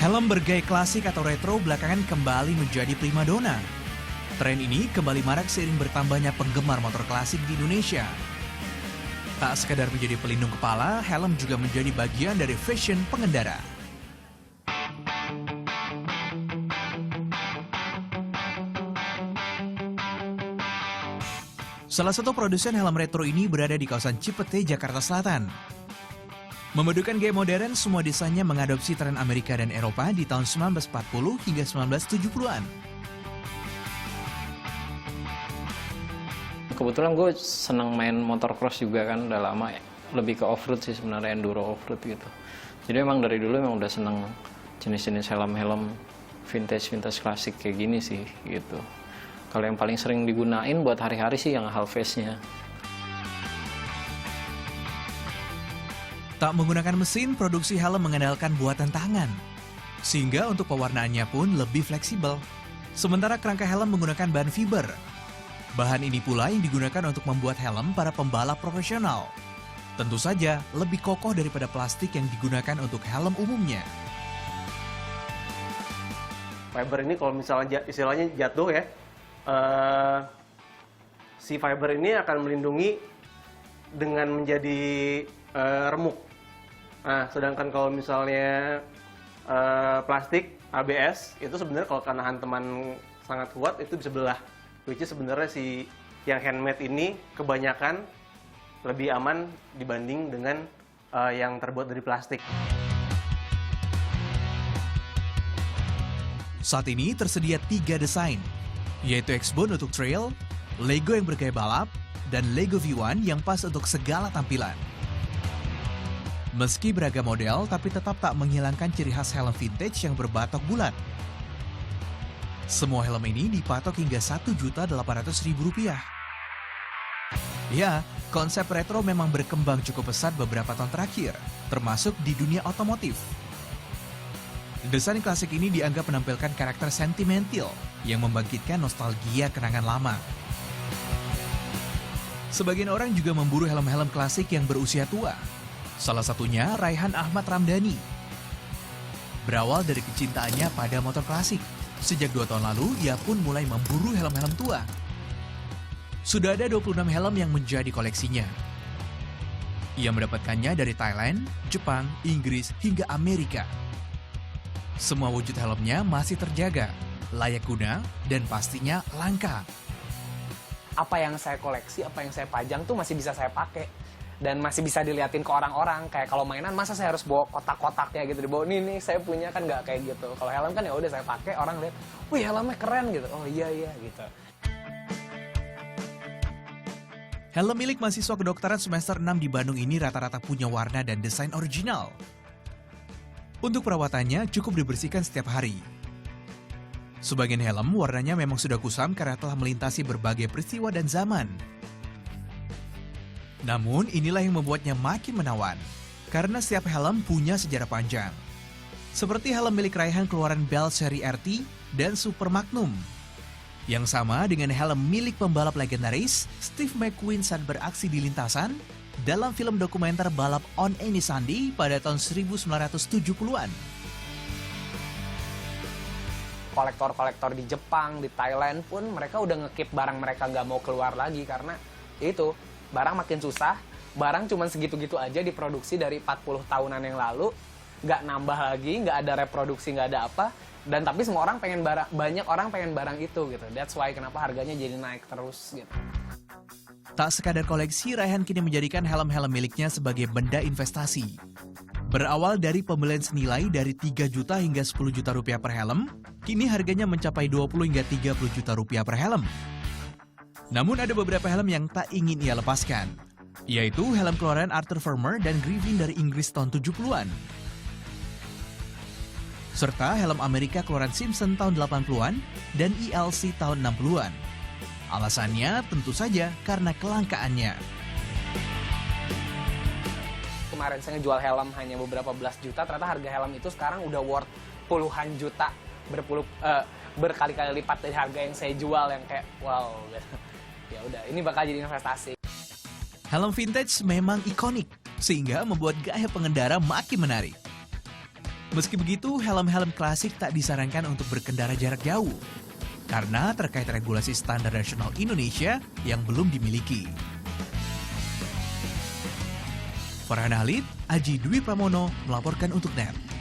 Helm bergaya klasik atau retro belakangan kembali menjadi primadona. Tren ini kembali marak seiring bertambahnya penggemar motor klasik di Indonesia. Tak sekadar menjadi pelindung kepala, helm juga menjadi bagian dari fashion pengendara. Salah satu produsen helm retro ini berada di kawasan Cipete, Jakarta Selatan. Memadukan gaya modern, semua desainnya mengadopsi tren Amerika dan Eropa di tahun 1940 hingga 1970-an. Kebetulan gue senang main motor cross juga kan, udah lama ya. Lebih ke off-road sih sebenarnya, enduro off-road gitu. Jadi emang dari dulu emang udah senang jenis-jenis helm-helm vintage klasik kayak gini sih gitu. Kalau yang paling sering digunain buat hari-hari sih yang Halface-nya. Tak menggunakan mesin, produksi helm mengandalkan buatan tangan. Sehingga untuk pewarnaannya pun lebih fleksibel. Sementara kerangka helm menggunakan bahan fiber. Bahan ini pula yang digunakan untuk membuat helm para pembalap profesional. Tentu saja lebih kokoh daripada plastik yang digunakan untuk helm umumnya. Fiber ini kalau misalnya istilahnya jatuh ya, si fiber ini akan melindungi dengan menjadi remuk. Nah, sedangkan kalau misalnya plastik ABS itu sebenarnya kalau karena hantaman sangat kuat itu bisa belah. Which is sebenarnya si yang handmade ini kebanyakan lebih aman dibanding dengan yang terbuat dari plastik. Saat ini tersedia 3 desain, yaitu X-Bone untuk trail, Lego yang bergaya balap, dan Lego V1 yang pas untuk segala tampilan. Meski beragam model, tapi tetap tak menghilangkan ciri khas helm vintage yang berbatok bulat. Semua helm ini dipatok hingga Rp1.800.000. Ya, konsep retro memang berkembang cukup pesat beberapa tahun terakhir, termasuk di dunia otomotif. Desain klasik ini dianggap menampilkan karakter sentimental yang membangkitkan nostalgia kenangan lama. Sebagian orang juga memburu helm-helm klasik yang berusia tua. Salah satunya Raihan Ahmad Ramdhani. Berawal dari kecintaannya pada motor klasik, sejak 2 tahun lalu ia pun mulai memburu helm-helm tua. Sudah ada 26 helm yang menjadi koleksinya. Ia mendapatkannya dari Thailand, Jepang, Inggris, hingga Amerika. Semua wujud helmnya masih terjaga, layak guna, dan pastinya langka. Apa yang saya koleksi, apa yang saya pajang tuh masih bisa saya pakai. Dan masih bisa diliatin ke orang-orang. Kayak kalau mainan, masa saya harus bawa kotak-kotaknya gitu. Dibawa, nih saya punya, kan nggak kayak gitu. Kalau helm kan ya udah saya pakai, orang lihat, wih helmnya keren gitu. Oh iya gitu. Helm milik mahasiswa kedokteran semester 6 di Bandung ini rata-rata punya warna dan desain original. Untuk perawatannya cukup dibersihkan setiap hari. Sebagian helm warnanya memang sudah kusam karena telah melintasi berbagai peristiwa dan zaman. Namun inilah yang membuatnya makin menawan, karena setiap helm punya sejarah panjang. Seperti helm milik Raihan keluaran Bell seri RT dan Super Magnum. Yang sama dengan helm milik pembalap legendaris Steve McQueen saat beraksi di lintasan dalam film dokumenter balap On Any Sunday pada tahun 1970-an. Kolektor-kolektor di Jepang, di Thailand pun mereka udah nge-keep barang mereka nggak mau keluar lagi karena itu barang makin susah, barang cuma segitu-gitu aja diproduksi dari 40 tahunan yang lalu, nggak nambah lagi, nggak ada reproduksi, nggak ada apa, dan tapi semua orang pengen barang, banyak orang pengen barang itu gitu. That's why kenapa harganya jadi naik terus gitu. Tak sekadar koleksi, Raihan kini menjadikan helm-helm miliknya sebagai benda investasi. Berawal dari pembelian senilai dari 3 juta hingga 10 juta rupiah per helm, kini harganya mencapai 20 hingga 30 juta rupiah per helm. Namun ada beberapa helm yang tak ingin ia lepaskan, yaitu helm keluaran Arthur Farmer dan Griffin dari Inggris tahun 70-an. Serta helm Amerika keluaran Simpson tahun 80-an dan ELC tahun 60-an. Alasannya tentu saja karena kelangkaannya. Kemarin saya ngejual helm hanya beberapa belas juta, ternyata harga helm itu sekarang udah worth puluhan juta, berkali-kali lipat dari harga yang saya jual, yang kayak wow. Ya udah, ini bakal jadi investasi. Helm vintage memang ikonik, sehingga membuat gaya pengendara makin menarik. Meski begitu, helm-helm klasik tak disarankan untuk berkendara jarak jauh karena terkait regulasi standar nasional Indonesia yang belum dimiliki. Farhan Halid, Aji Dwi Pramono melaporkan untuk NET.